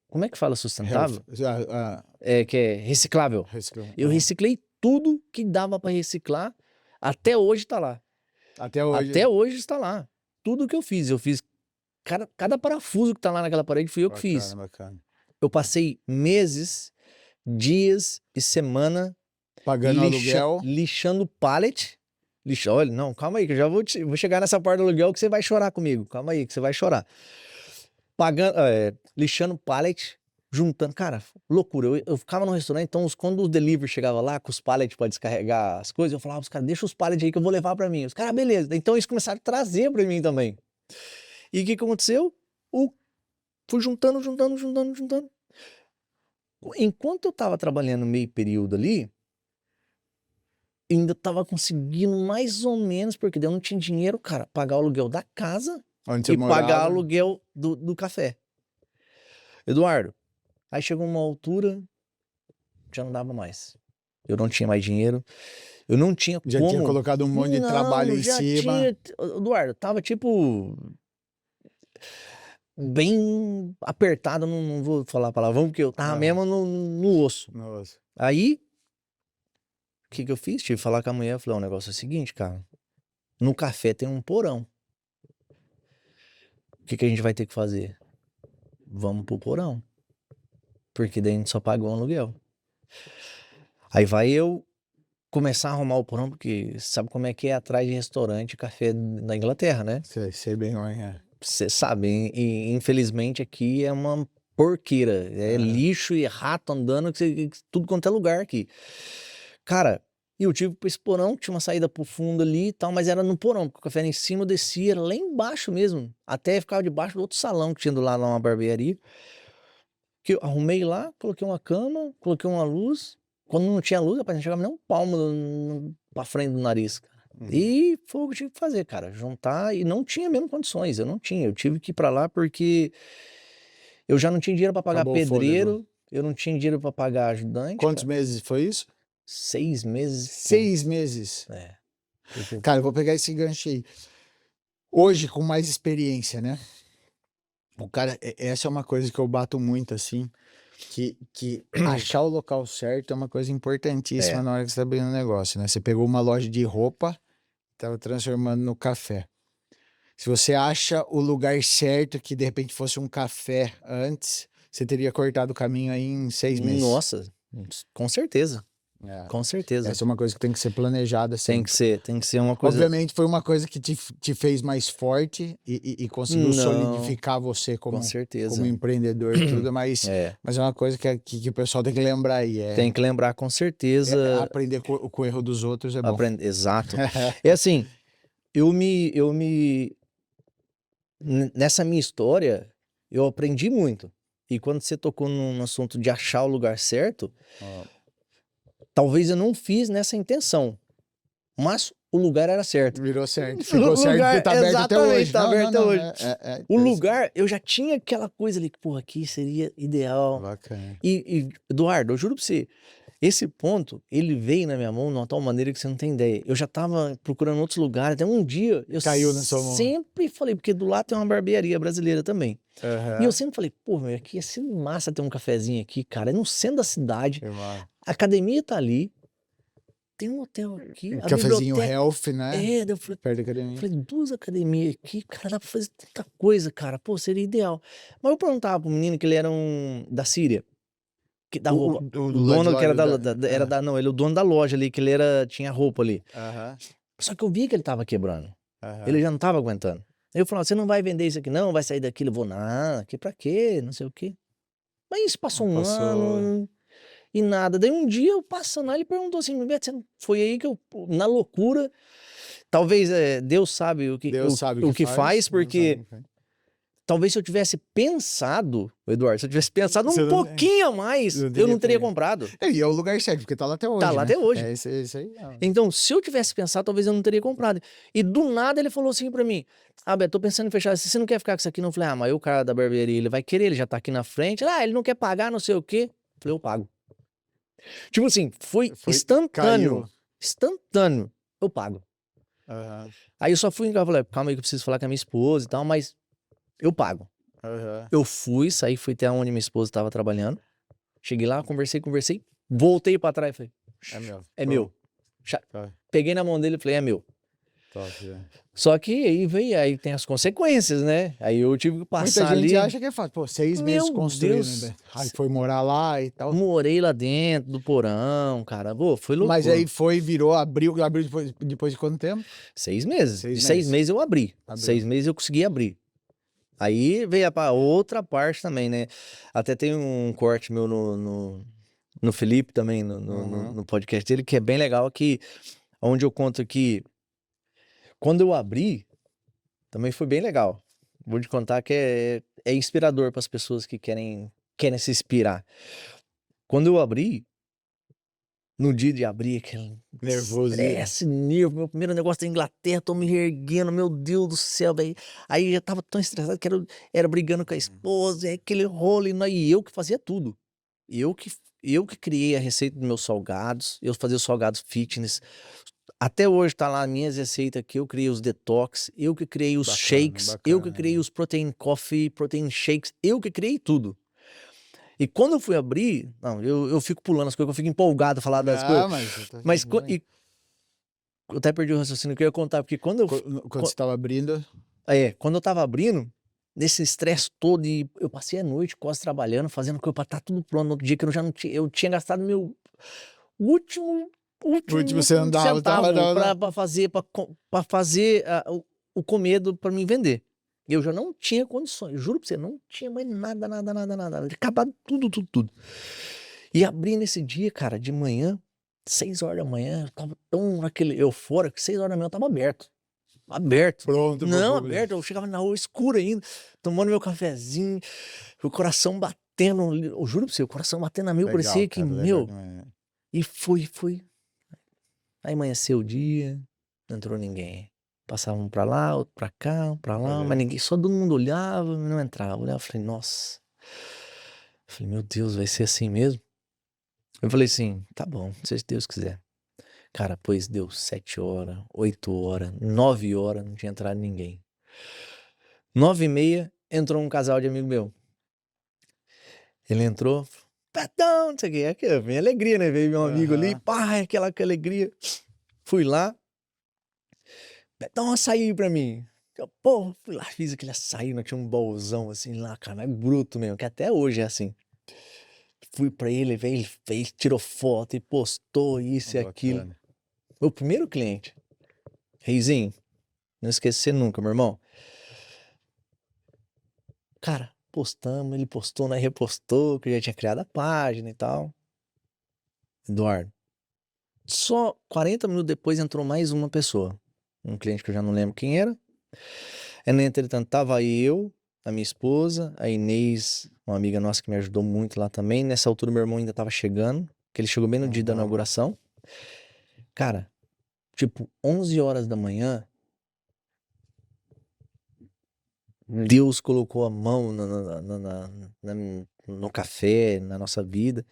Speaker 2: Como é que fala sustentável? É, que é reciclável. Eu reciclei tudo que dava para reciclar. Até hoje tá lá.
Speaker 1: Até hoje.
Speaker 2: Até hoje está lá. Tudo que eu fiz. Cada parafuso que tá lá naquela parede fui eu que fiz.
Speaker 1: Bacana.
Speaker 2: Eu passei meses, dias e semana
Speaker 1: pagando aluguel,
Speaker 2: lixando pallet. Olha, não, calma aí, que eu já vou chegar nessa parte do aluguel que você vai chorar comigo. Calma aí, que você vai chorar. Lixando pallet, juntando. Cara, loucura. Eu ficava no restaurante, então quando o delivery chegava lá com os pallets para descarregar as coisas, eu falava os caras, deixa os pallets aí que eu vou levar para mim. Os caras, beleza. Então eles começaram a trazer para mim também. E o que aconteceu? Fui juntando. Enquanto eu tava trabalhando meio período ali, ainda tava conseguindo mais ou menos, porque eu não tinha dinheiro, cara, pagar o aluguel da casa
Speaker 1: onde
Speaker 2: e
Speaker 1: você morava,
Speaker 2: pagar o aluguel do café. Eduardo, aí chegou uma altura, já não dava mais. Eu não tinha mais dinheiro, eu não tinha
Speaker 1: já
Speaker 2: como...
Speaker 1: tinha colocado um monte de trabalho em cima.
Speaker 2: Eduardo, tava tipo... bem apertado, não vou falar palavrão, porque eu tava mesmo no osso. Aí, o que eu fiz? Tive que falar com a mulher, falei, o negócio é o seguinte, cara, no café tem um porão. O que a gente vai ter que fazer? Vamos pro porão. Porque daí a gente só pagou um aluguel. Aí vai eu começar a arrumar o porão, porque sabe como é que é atrás de restaurante, café na Inglaterra, né?
Speaker 1: Sei bem como é.
Speaker 2: Você sabe, e infelizmente aqui é uma porqueira, é lixo e rato andando, tudo quanto é lugar aqui. Cara, eu tive pra esse porão, tinha uma saída pro fundo ali e tal, mas era no porão, porque o café era em cima, eu descia, era lá embaixo mesmo, até ficava debaixo do outro salão que tinha do lado lá, uma barbearia. Que eu arrumei lá, coloquei uma cama, coloquei uma luz. Quando não tinha luz, rapaz, não chegava nem um palmo pra frente do nariz, cara. E foi o que eu tive que fazer, cara. Juntar, e não tinha mesmo condições, eu não tinha. Eu tive que ir pra lá porque eu já não tinha dinheiro pra pagar
Speaker 1: Acabou o
Speaker 2: pedreiro, eu não tinha dinheiro pra pagar ajudante.
Speaker 1: Quantos
Speaker 2: cara.
Speaker 1: meses foi isso?
Speaker 2: 6 meses.
Speaker 1: 6 meses.
Speaker 2: É.
Speaker 1: Cara, eu vou pegar esse gancho aí. Hoje, com mais experiência, né? O cara, essa é uma coisa que eu bato muito, assim, que achar o local certo é uma coisa importantíssima na hora que você tá abrindo um negócio, né? Você pegou uma loja de roupa, tava transformando no café. Se você acha o lugar certo, que de repente fosse um café antes, você teria cortado o caminho aí em 6 meses.
Speaker 2: Nossa, com certeza. Com certeza.
Speaker 1: Essa é uma coisa que tem que ser planejada sempre.
Speaker 2: Tem que ser uma coisa...
Speaker 1: Obviamente foi uma coisa que te fez mais forte e conseguiu solidificar você como,
Speaker 2: com certeza.
Speaker 1: como empreendedor e tudo, mas é uma coisa que o pessoal tem que lembrar aí.
Speaker 2: Tem que lembrar com certeza.
Speaker 1: Aprender com o erro dos outros é bom.
Speaker 2: Exato. É assim, nessa minha história, eu aprendi muito. E quando você tocou num assunto de achar o lugar certo, talvez eu não fiz nessa intenção, mas o lugar era certo.
Speaker 1: Virou certo. Ficou certo porque tá aberto até hoje.
Speaker 2: Tá aberto até hoje. O lugar, eu já tinha aquela coisa ali, que, porra, aqui seria ideal.
Speaker 1: Bacana.
Speaker 2: E, Eduardo, eu juro pra você, esse ponto, ele veio na minha mão de uma tal maneira que você não tem ideia. Eu já tava procurando outros lugares, até um dia, eu
Speaker 1: Caiu na sua mão.
Speaker 2: sempre falei, porque do lado tem uma barbearia brasileira também. E eu sempre falei, pô, meu, aqui ia ser massa ter um cafezinho aqui, cara, é no centro da cidade. A academia tá ali, tem um hotel aqui.
Speaker 1: Um cafezinho health, né?
Speaker 2: Eu falei,
Speaker 1: perto da academia.
Speaker 2: Falei, 2 academias aqui, cara, dá pra fazer tanta coisa, cara. Pô, seria ideal. Mas eu perguntava pro menino que ele era da Síria. Da roupa. O dono que era não, ele é o dono da loja ali, que ele tinha roupa ali. Só que eu vi que ele tava quebrando. Ele já não tava aguentando. Aí eu falava, você não vai vender isso aqui não? Vai sair daqui? Eu vou, não, aqui pra quê? Não sei o quê. Mas isso passou um ano e nada. Daí um dia eu passando lá, ele perguntou assim, Beto, foi aí que eu, na loucura, talvez Deus sabe o que faz, porque talvez se eu tivesse pensado, Eduardo, se eu tivesse pensado um pouquinho a mais, eu não teria comprado.
Speaker 1: E é o lugar certo, porque tá lá até hoje.
Speaker 2: Tá lá até hoje.
Speaker 1: É isso aí.
Speaker 2: Então, se eu tivesse pensado, talvez eu não teria comprado. E do nada ele falou assim pra mim, Beto, tô pensando em fechar, se você não quer ficar com isso aqui, não. Eu falei, mas o cara da barbearia, ele vai querer, ele já tá aqui na frente. Ele não quer pagar, não sei o quê. Eu falei, eu pago. Tipo assim, foi instantâneo. Caiu. Instantâneo. Eu pago. Aí eu só fui em casa e falei, calma aí que eu preciso falar com a minha esposa e tal, mas eu pago. Eu saí, fui até onde minha esposa estava trabalhando. Cheguei lá, conversei, voltei pra trás e falei, é meu. Peguei na mão dele e falei, é meu. Só que aí tem as consequências, né? Aí eu tive que passar ali.
Speaker 1: Muita gente acha que é fácil. Pô, 6 meses construindo, né? Aí foi morar lá e tal.
Speaker 2: Morei lá dentro do porão, cara. Pô, foi loucura.
Speaker 1: Mas aí abriu depois de quanto tempo?
Speaker 2: 6 meses. De 6 meses eu abri. 6 meses eu consegui abrir. Aí veio a outra parte também, né? Até tem um corte meu no Felipe também, no podcast dele, que é bem legal, onde eu conto que quando eu abri, também foi bem legal. Vou te contar que é inspirador para as pessoas que querem se inspirar. Quando eu abri, no dia de abrir, aquele
Speaker 1: nervoso,
Speaker 2: nervo, meu primeiro negócio da Inglaterra, tô me erguendo, meu Deus do céu, velho. Aí já tava tão estressado que era brigando com a esposa, aquele rolo, e eu que fazia tudo. Eu que criei a receita dos meus salgados, eu fazia os salgados fitness. Até hoje tá lá as minhas receitas que eu criei os detox, eu que criei os shakes, eu que criei os protein coffee, protein shakes, eu que criei tudo. E quando eu fui abrir, eu fico pulando as coisas, eu fico empolgado a falar das coisas. Mas eu até perdi o raciocínio que eu ia contar, porque quando
Speaker 1: você tava abrindo...
Speaker 2: quando eu tava abrindo, nesse estresse todo, e eu passei a noite quase trabalhando, fazendo coisa pra estar tudo pronto. No outro dia que eu tinha gastado meu último
Speaker 1: centavo
Speaker 2: pra fazer o comedo pra mim vender. Eu já não tinha condições, juro pra você, não tinha mais nada. Acabado tudo. E abri nesse dia, cara, de manhã, 6 horas da manhã, eu tava tão naquele eufórico, que 6 horas da manhã eu tava aberto. Pronto. Aberto, eu chegava na rua escura ainda, tomando meu cafezinho, o coração batendo. batendo, eu juro pra você, o coração batendo a mil, parecia que, meu... E foi. Aí amanheceu o dia, não entrou ninguém. Passava um pra lá, outro pra cá, um pra lá, mas ninguém, só todo mundo olhava, não entrava. Eu olhava e falei, nossa. Eu falei, meu Deus, vai ser assim mesmo? Eu falei assim, tá bom, se Deus quiser. Cara, pois deu 7 horas, 8 horas, 9 horas, não tinha entrado ninguém. 9h30, entrou um casal de amigo meu. Ele entrou, Betão, não sei o que, aquela minha alegria, né? Veio meu amigo ali, pá, aquela alegria. Fui lá, Betão, açaí pra mim. Pô, fui lá, fiz aquele açaí, né? Tinha um bolzão assim lá, cara, mas bruto mesmo, que até hoje é assim. Fui pra ele, veio, ele fez, tirou foto e postou isso e aquilo. Meu primeiro cliente. Reizinho, não esquecer nunca, meu irmão. Cara, postamos, ele postou, né? Repostou, que já tinha criado a página e tal. Eduardo. Só 40 minutos depois entrou mais uma pessoa. Um cliente que eu já não lembro quem era. E, no entretanto, tava eu, a minha esposa, a Inês, uma amiga nossa que me ajudou muito lá também. Nessa altura, meu irmão ainda tava chegando, que ele chegou bem no dia da inauguração. Cara, tipo, 11 horas da manhã, Deus colocou a mão no café, na nossa vida.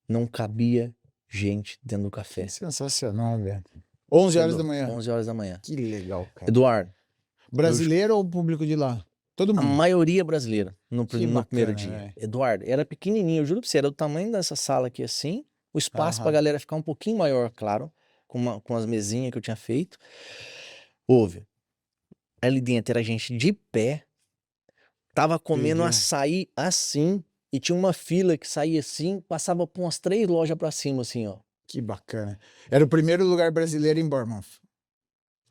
Speaker 2: Não cabia gente dentro do café.
Speaker 1: Sensacional, velho. 11 horas da manhã.
Speaker 2: 11 horas da manhã.
Speaker 1: Que legal, cara.
Speaker 2: Eduardo.
Speaker 1: Brasileiro ou público de lá? Todo mundo.
Speaker 2: A maioria brasileira no
Speaker 1: bacana,
Speaker 2: primeiro dia.
Speaker 1: Véio.
Speaker 2: Eduardo, era pequenininho, eu juro pra você, era do tamanho dessa sala aqui assim. O espaço pra galera ficar um pouquinho maior, claro, com as mesinhas que eu tinha feito. Houve. Ali dentro era gente de pé, tava comendo açaí assim, e tinha uma fila que saía assim, passava por umas 3 lojas pra cima, assim, ó.
Speaker 1: Que bacana. Era o primeiro lugar brasileiro em Bournemouth.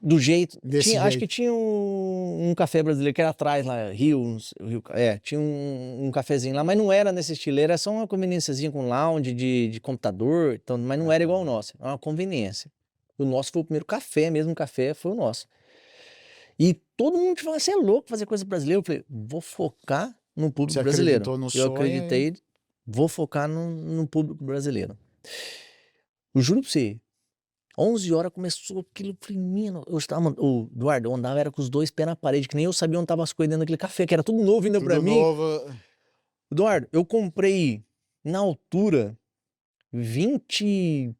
Speaker 2: Do jeito.
Speaker 1: Desse
Speaker 2: tinha,
Speaker 1: jeito.
Speaker 2: Acho que tinha um café brasileiro que era atrás lá, Rio, tinha um cafezinho lá, mas não era nesse estilo, era só uma conveniênciazinha com lounge de computador, então, mas não era igual ao nosso, era uma conveniência. O nosso foi o primeiro café, mesmo café foi o nosso. E todo mundo falava, você é louco fazer coisa brasileira? Eu falei, vou focar no público
Speaker 1: Você
Speaker 2: brasileiro.
Speaker 1: acreditou no
Speaker 2: Eu
Speaker 1: sonho,
Speaker 2: acreditei, vou focar no público brasileiro. Eu juro pra você, 11 horas começou aquilo, menino, o Eduardo, eu andava era com os 2 pés na parede, que nem eu sabia onde tava as coisas dentro daquele café, que era tudo novo ainda pra mim. Eduardo, eu comprei na altura 20,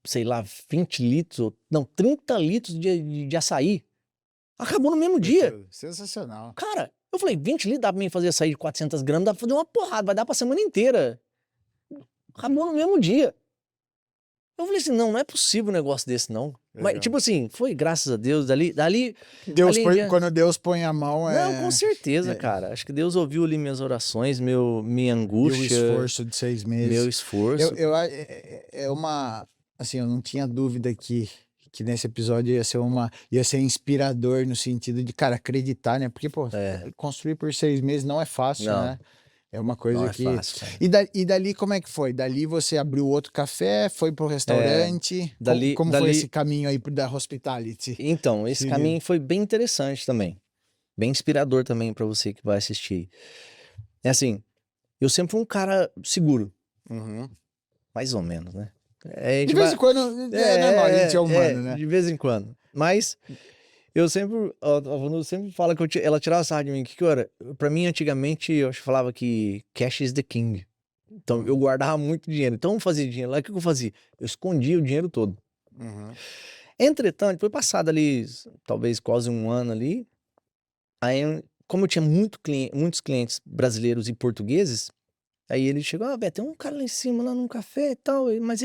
Speaker 2: sei lá, 20 litros, não, 30 litros de açaí. Acabou no mesmo dia.
Speaker 1: Sensacional.
Speaker 2: Cara, eu falei, 20 litros dá pra mim fazer açaí de 400 gramas, dá pra fazer uma porrada, vai dar pra semana inteira. Acabou no mesmo dia. Eu falei assim, não é possível um negócio desse, não. Legal. Mas, tipo assim, foi graças a Deus, dali
Speaker 1: quando Deus põe a mão,
Speaker 2: Não, com certeza, cara. Acho que Deus ouviu ali minhas orações, minha angústia.
Speaker 1: E o esforço de 6 meses.
Speaker 2: Meu esforço.
Speaker 1: É uma... Assim, eu não tinha dúvida que nesse episódio ia ser inspirador no sentido de, cara, acreditar, né? Porque, pô, construir por 6 meses não é fácil, né? É uma coisa
Speaker 2: não
Speaker 1: que...
Speaker 2: é fácil, cara.
Speaker 1: E dali, como é que foi? Dali você abriu outro café, foi pro restaurante? Como foi esse caminho aí da hospitality?
Speaker 2: Então, esse caminho foi bem interessante também. Bem inspirador também pra você que vai assistir. É assim, eu sempre fui um cara seguro. Mais ou menos, né?
Speaker 1: De vez em quando, é normal, a gente é humano, né?
Speaker 2: De vez em quando. Mas... Eu sempre falo que ela tirava sarro de mim. Que era? Pra mim, antigamente, eu falava que cash is the king. Então, eu guardava muito dinheiro. Então, eu fazia dinheiro lá. O que eu fazia? Eu escondia o dinheiro todo. Entretanto, foi passado ali, talvez quase um ano ali. Aí, como eu tinha muitos clientes brasileiros e portugueses, aí ele chegou, Beto, tem um cara lá em cima, lá num café e tal, mas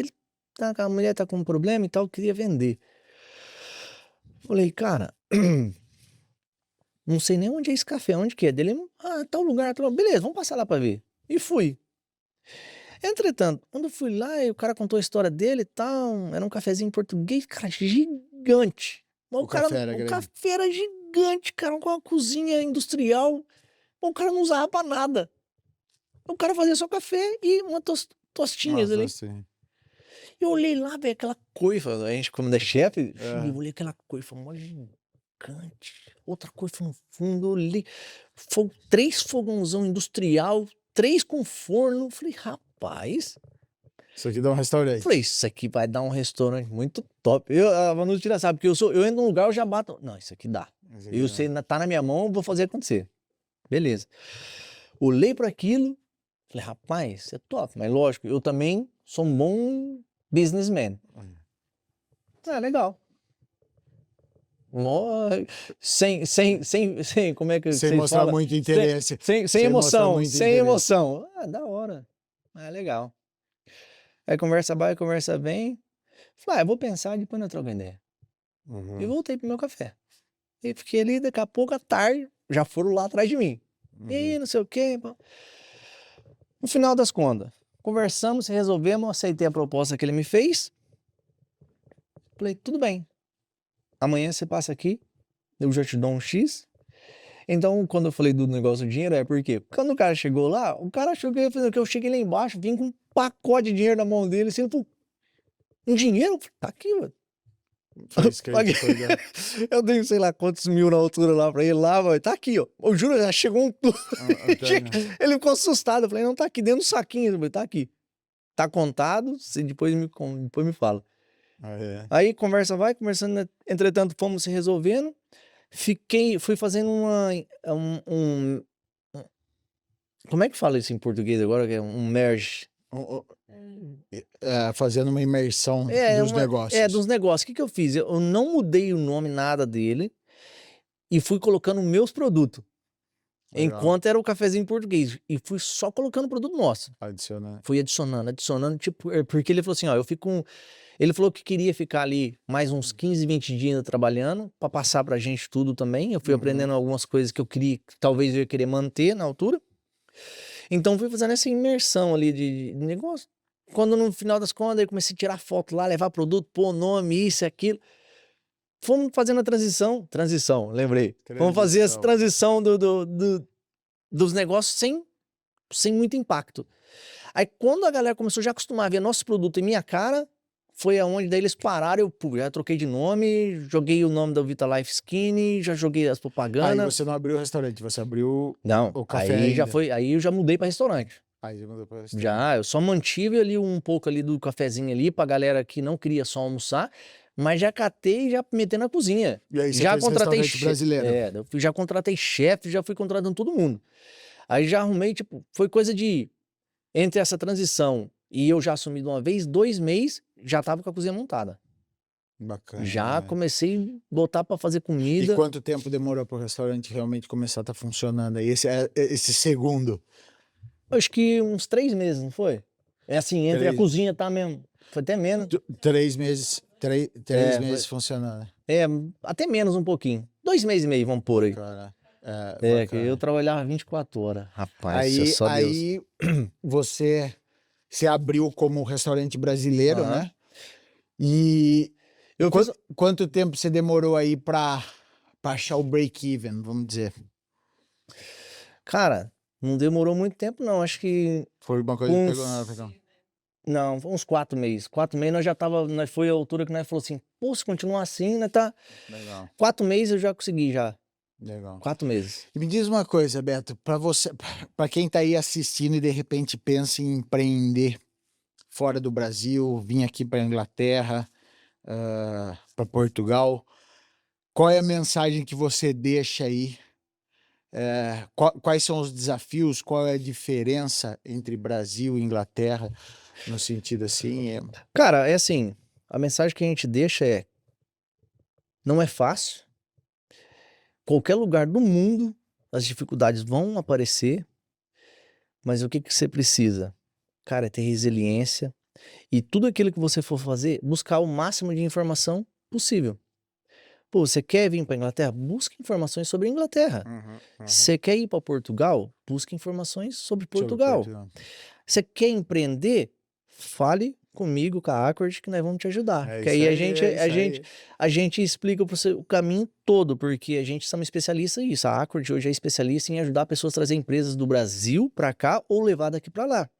Speaker 2: a mulher tá com um problema e tal, queria vender. Falei, cara... Não sei nem onde é esse café, onde que é? Dele, tal lugar, tal... Beleza, vamos passar lá pra ver. E fui. Entretanto, quando eu fui lá, o cara contou a história dele e tal, era um cafezinho português, cara, gigante. O café era gigante, cara, com uma cozinha industrial. O cara não usava pra nada. O cara fazia só café e uma tostinhas ali. Eu olhei lá, velho, aquela coifa, a gente como é chefe, eu olhei aquela coifa, mó crocante. Outra coisa foi no fundo, eu olhei. 3 fogãozão industrial, 3 com forno. Falei, rapaz.
Speaker 1: Isso aqui dá um restaurante.
Speaker 2: Falei, isso aqui vai dar um restaurante muito top. A Vanusa tira sabe, porque eu entro num lugar, eu já bato. Não, isso aqui dá. Eu sei, tá na minha mão, eu vou fazer acontecer. Beleza. Olhei para aquilo, falei, rapaz, isso é top. Mas lógico, eu também sou um bom businessman. Legal. Sem, como é que
Speaker 1: sem
Speaker 2: vocês
Speaker 1: mostrar
Speaker 2: falam?
Speaker 1: muito interesse.
Speaker 2: Sem emoção, sem emoção. Da hora. Legal. Aí conversa vai, conversa vem. Falei, eu vou pensar e depois nós trocamos ideia. E voltei pro meu café. E fiquei ali, daqui a pouco, à tarde, já foram lá atrás de mim. E aí, não sei o quê. No final das contas, conversamos, resolvemos, aceitei a proposta que ele me fez. Falei, tudo bem. Amanhã você passa aqui, eu já te dou um X. Então, quando eu falei do negócio do dinheiro, é porque quando o cara chegou lá, o cara achou que eu ia fazer o que? Eu cheguei lá embaixo, vim com um pacote de dinheiro na mão dele, assim, um dinheiro? Tá aqui, mano. Eu dei sei lá quantos mil na altura lá pra ele lá, mas tá aqui, ó. Eu juro, já chegou um. Ele ficou assustado. Eu falei, não, tá aqui dentro do saquinho. Eu falei, tá aqui. Tá contado, você depois me fala. Aí conversa vai, conversando, entretanto fomos se resolvendo. Fui fazendo como é que fala isso em português agora? Que é um merge.
Speaker 1: Fazendo uma imersão dos negócios.
Speaker 2: Dos negócios. O que eu fiz? Eu não mudei o nome, nada dele, e fui colocando meus produtos. Legal. Enquanto era o cafezinho português. E fui só colocando produto nosso.
Speaker 1: Adicionando.
Speaker 2: Fui adicionando, tipo, porque ele falou assim, ó, eu fico ele falou que queria ficar ali mais uns 15, 20 dias trabalhando, pra passar pra gente tudo também. Eu fui aprendendo algumas coisas que eu queria, que talvez eu ia querer manter na altura. Então fui fazendo essa imersão ali de negócio. Quando no final das contas eu comecei a tirar foto lá, levar produto, pôr nome, isso e aquilo. Fomos fazendo a transição, lembrei. Vamos fazer essa transição dos negócios sem muito impacto. Aí quando a galera começou já a acostumar a ver nosso produto em minha cara, foi aonde daí eles pararam, eu já troquei de nome, joguei o nome da Vita Life Skinny, já joguei as propagandas.
Speaker 1: Aí você não abriu o restaurante, você abriu o café
Speaker 2: aí
Speaker 1: ainda.
Speaker 2: já foi, aí eu já mudei para restaurante.
Speaker 1: Aí já mudou para restaurante.
Speaker 2: Já, eu só mantive ali um pouco ali do cafezinho ali pra galera que não queria só almoçar, mas já catei e já metei na cozinha.
Speaker 1: E aí você
Speaker 2: já
Speaker 1: fez
Speaker 2: contratei
Speaker 1: brasileiro.
Speaker 2: eu já contratei chefe, já fui contratando todo mundo. Aí já arrumei, tipo, foi coisa de entre essa transição e eu já assumi de uma vez, 2 meses, já tava com a cozinha montada.
Speaker 1: Bacana.
Speaker 2: Já comecei a botar pra fazer comida.
Speaker 1: E quanto tempo demorou pro restaurante realmente começar a estar funcionando? Aí esse segundo?
Speaker 2: Acho que uns 3 meses, não foi? É assim, entre a cozinha tá mesmo. Foi até menos.
Speaker 1: 3 meses. 3 meses funcionando.
Speaker 2: Até menos um pouquinho. 2 meses e meio, vamos pôr aí.
Speaker 1: Cara,
Speaker 2: que eu trabalhava 24 horas. Rapaz,
Speaker 1: aí você abriu como restaurante brasileiro, né? E quanto tempo você demorou aí pra achar o break-even, vamos dizer?
Speaker 2: Cara, não demorou muito tempo, não. Acho que...
Speaker 1: Foi uma coisa que pegou na pegou.
Speaker 2: Não, foi uns 4 meses. 4 meses nós já tava... Foi a altura que nós falou assim, pô, se continuar assim, né, tá...
Speaker 1: Legal.
Speaker 2: 4 meses eu já consegui, já.
Speaker 1: Legal.
Speaker 2: 4 meses.
Speaker 1: E me diz uma coisa, Beto, para quem tá aí assistindo e de repente pensa em empreender fora do Brasil, vir aqui para Inglaterra, para Portugal, qual é a mensagem que você deixa aí? Quais são os desafios? Qual é a diferença entre Brasil e Inglaterra, no sentido assim?
Speaker 2: Cara, é assim, a mensagem que a gente deixa é: não é fácil. Qualquer lugar do mundo, as dificuldades vão aparecer, mas o que você precisa? Cara, é ter resiliência e tudo aquilo que você for fazer, buscar o máximo de informação possível. Pô, você quer vir para Inglaterra? Busque informações sobre a Inglaterra. Você quer ir para Portugal? Busque informações sobre Portugal. Você quer empreender? Fale comigo, com a Accord, que nós vamos te ajudar. Que aí a gente explica para você o caminho todo, porque a gente somos especialistas nisso. A Accord hoje é especialista em ajudar pessoas a trazer empresas do Brasil para cá ou levar daqui para lá.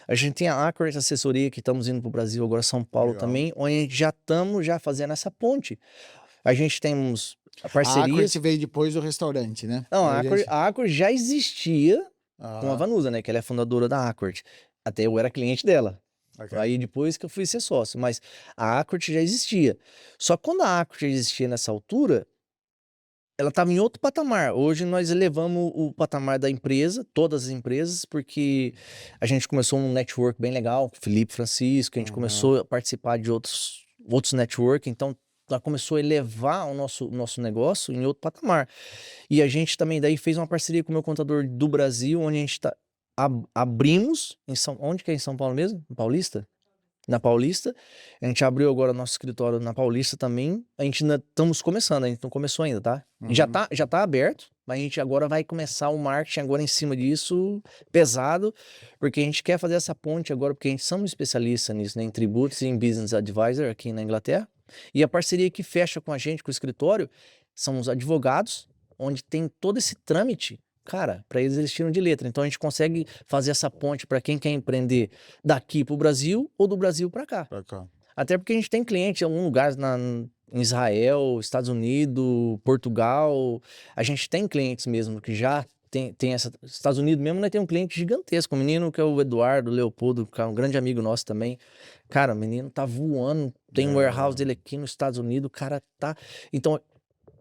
Speaker 2: A gente tem a Accord Assessoria, que estamos indo para o Brasil, agora São Paulo também, onde a gente já estamos fazendo essa ponte. A gente temos A
Speaker 1: A
Speaker 2: parceria...
Speaker 1: Accuracy veio depois do restaurante, né?
Speaker 2: Não,
Speaker 1: A gente-
Speaker 2: a Accuracy já existia com a
Speaker 1: Ah,
Speaker 2: Vanusa, né? Que ela é fundadora da Accuracy. Até eu era cliente dela.
Speaker 1: ok.
Speaker 2: Aí depois que eu fui ser sócio. Mas a Accuracy já existia. Só que quando a Accuracy existia nessa altura, ela estava em outro patamar. Hoje nós elevamos o patamar da empresa, todas as empresas, porque a gente começou um network bem legal, com o Felipe Francisco, a gente começou a participar de outros network, então ela começou a elevar o nosso negócio em outro patamar. E a gente também daí fez uma parceria com o meu contador do Brasil, onde a gente abrimos, onde que é em São Paulo mesmo? Em Paulista? Na Paulista. A gente abriu agora nosso escritório na Paulista também. A gente ainda estamos começando, a gente não começou ainda, tá? Já tá aberto, mas a gente agora vai começar o marketing agora em cima disso, pesado, porque a gente quer fazer essa ponte agora, porque a gente somos especialistas nisso, né? Em tributos e em business advisor aqui na Inglaterra. E a parceria que fecha com a gente, com o escritório, são os advogados, onde tem todo esse trâmite. Cara, para eles tiram de letra. Então a gente consegue fazer essa ponte para quem quer empreender daqui para o Brasil ou do Brasil para cá.
Speaker 1: Pra cá.
Speaker 2: Até porque a gente tem cliente em alguns lugares em Israel, Estados Unidos, Portugal. A gente tem clientes mesmo que já tem essa. Estados Unidos mesmo, nós temos um cliente gigantesco. Um menino que é o Eduardo Leopoldo, que é um grande amigo nosso também. Cara, o menino tá voando. Tem um warehouse dele aqui nos Estados Unidos. O cara tá. Então,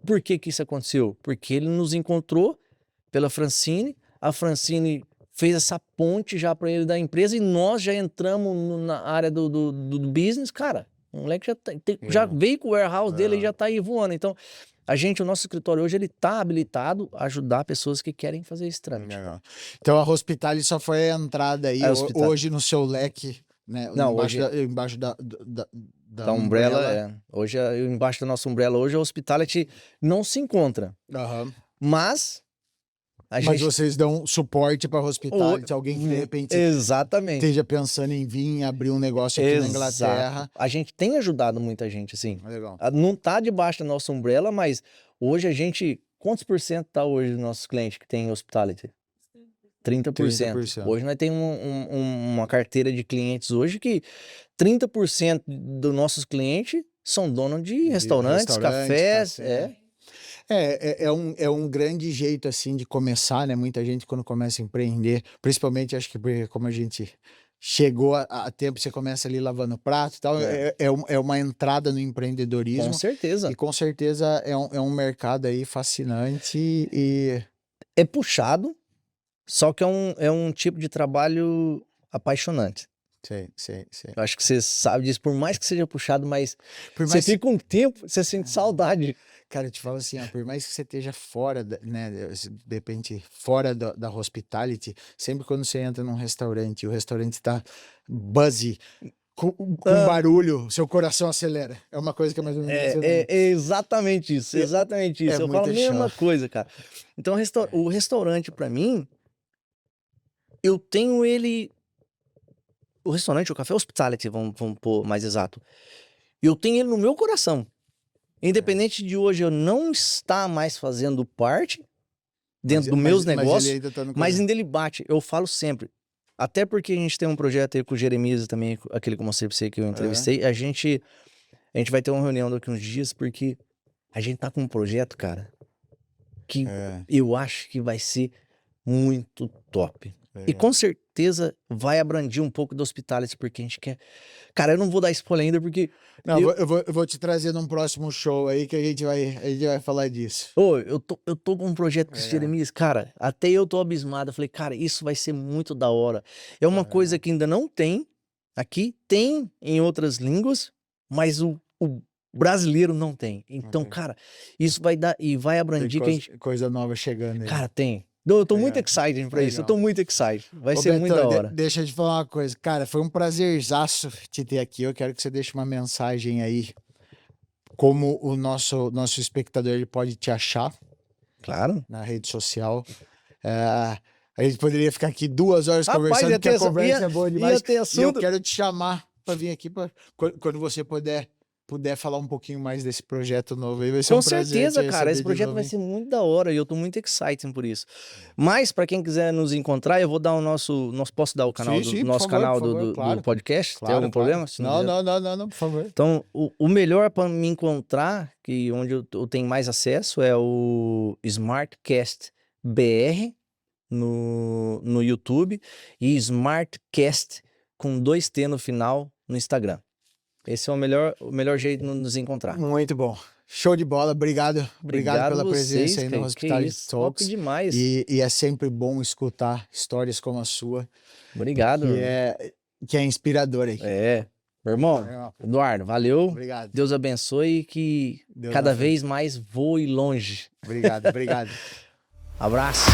Speaker 2: por que isso aconteceu? Porque ele nos encontrou pela Francine, a Francine fez essa ponte já para ele da empresa e nós já entramos na área do business, cara, o moleque já veio com o warehouse dele e já tá aí voando. Então, o nosso escritório hoje, ele tá habilitado a ajudar pessoas que querem fazer esse trâmite.
Speaker 1: Legal. Então a Hospitality só foi a entrada aí hoje no seu leque, né?
Speaker 2: Não,
Speaker 1: embaixo
Speaker 2: da Umbrella. Hoje, embaixo da nossa Umbrella, hoje a Hospitality não se encontra. Mas
Speaker 1: Mas vocês dão suporte para Hospitality, alguém que de repente esteja pensando em vir abrir um negócio aqui na Inglaterra.
Speaker 2: A gente tem ajudado muita gente, assim.
Speaker 1: Legal.
Speaker 2: Não tá debaixo da nossa Umbrella, mas hoje a gente... Quantos por cento tá hoje dos nossos clientes que tem Hospitality? 30%. Hoje nós temos uma carteira de clientes hoje que 30% dos nossos clientes são donos de restaurantes, cafés.
Speaker 1: É um grande jeito assim de começar, né? Muita gente quando começa a empreender, principalmente acho que como a gente chegou a tempo, você começa ali lavando prato e tal, é uma entrada no empreendedorismo.
Speaker 2: Com certeza.
Speaker 1: E com certeza é um mercado aí fascinante e...
Speaker 2: É puxado, só que é um tipo de trabalho apaixonante.
Speaker 1: Sei.
Speaker 2: Eu acho que você sabe disso, por mais que seja puxado, mas você fica um tempo, você sente saudade.
Speaker 1: Cara, eu te falo assim, ó, por mais que você esteja fora, né, de repente, fora da Hospitality, sempre quando você entra num restaurante e o restaurante tá buzzy, com barulho, seu coração acelera. É uma coisa que é mais ou menos...
Speaker 2: É exatamente isso, exatamente isso. Eu falo a mesma coisa, cara. Então, o restaurante, pra mim, eu tenho ele... O restaurante, o Café Hospitality, vamos pôr mais exato. Eu tenho ele no meu coração. Independente de hoje eu não estar mais fazendo parte dentro dos meus negócios, mas ainda ele bate. Eu falo sempre. Até porque a gente tem um projeto aí com o Jeremias também, aquele que eu mostrei pra você que eu entrevistei. A gente vai ter uma reunião daqui uns dias, porque a gente tá com um projeto, cara, que eu acho que vai ser muito top. E com certeza vai abrandir um pouco do Hospitality, porque a gente quer... Cara, eu não vou dar spoiler ainda, porque...
Speaker 1: Não, eu vou te trazer num próximo show aí que a gente vai falar disso.
Speaker 2: Eu tô com um projeto com o Jeremias, cara, até eu tô abismado. Eu falei, cara, isso vai ser muito da hora. É uma coisa que ainda não tem aqui, tem em outras línguas, mas o brasileiro não tem. Então, cara, isso vai dar e vai abrandir
Speaker 1: coisa nova chegando aí.
Speaker 2: Cara, tem. Eu tô muito excited pra isso, eu tô muito excited. Vai ser muito da hora.
Speaker 1: Deixa eu te falar uma coisa. Cara, foi um prazerzaço te ter aqui. Eu quero que você deixe uma mensagem aí. Como o nosso espectador ele pode te achar.
Speaker 2: Claro.
Speaker 1: Na rede social. A gente poderia ficar aqui 2 horas conversando, porque a conversa é boa demais. E eu quero te chamar pra vir aqui quando você puder puder falar um pouquinho mais desse projeto novo aí, vai ser
Speaker 2: Com
Speaker 1: um prazer
Speaker 2: certeza,
Speaker 1: te
Speaker 2: cara.
Speaker 1: receber
Speaker 2: Esse
Speaker 1: de
Speaker 2: projeto
Speaker 1: novo,
Speaker 2: vai
Speaker 1: hein?
Speaker 2: ser muito da hora e eu tô muito excited por isso. Mas, pra quem quiser nos encontrar, eu vou dar o nosso. Posso dar o canal
Speaker 1: Sim, sim, por
Speaker 2: nosso
Speaker 1: favor,
Speaker 2: canal
Speaker 1: por favor,
Speaker 2: do
Speaker 1: claro.
Speaker 2: podcast? Tem
Speaker 1: Claro,
Speaker 2: algum
Speaker 1: claro.
Speaker 2: problema? Se
Speaker 1: Não,
Speaker 2: quiser.
Speaker 1: não, por favor.
Speaker 2: Então, o melhor pra me encontrar, que onde eu tenho mais acesso, é o Smartcast BR no YouTube e Smartcast com 2 T no final no Instagram. Esse é o melhor jeito de nos encontrar.
Speaker 1: Muito bom. Show de bola, obrigado. Obrigado pela presença aí no
Speaker 2: Que
Speaker 1: Hospitality
Speaker 2: isso, top
Speaker 1: Talks.
Speaker 2: demais.
Speaker 1: E é sempre bom escutar histórias como a sua,
Speaker 2: Obrigado,
Speaker 1: que
Speaker 2: irmão.
Speaker 1: que é inspiradora aí.
Speaker 2: É. Meu irmão,
Speaker 1: Irmão,
Speaker 2: Eduardo, valeu.
Speaker 1: obrigado.
Speaker 2: Deus abençoe e que
Speaker 1: Deus
Speaker 2: cada
Speaker 1: na frente.
Speaker 2: vez mais voe longe.
Speaker 1: Obrigado, obrigado.
Speaker 2: Abraço.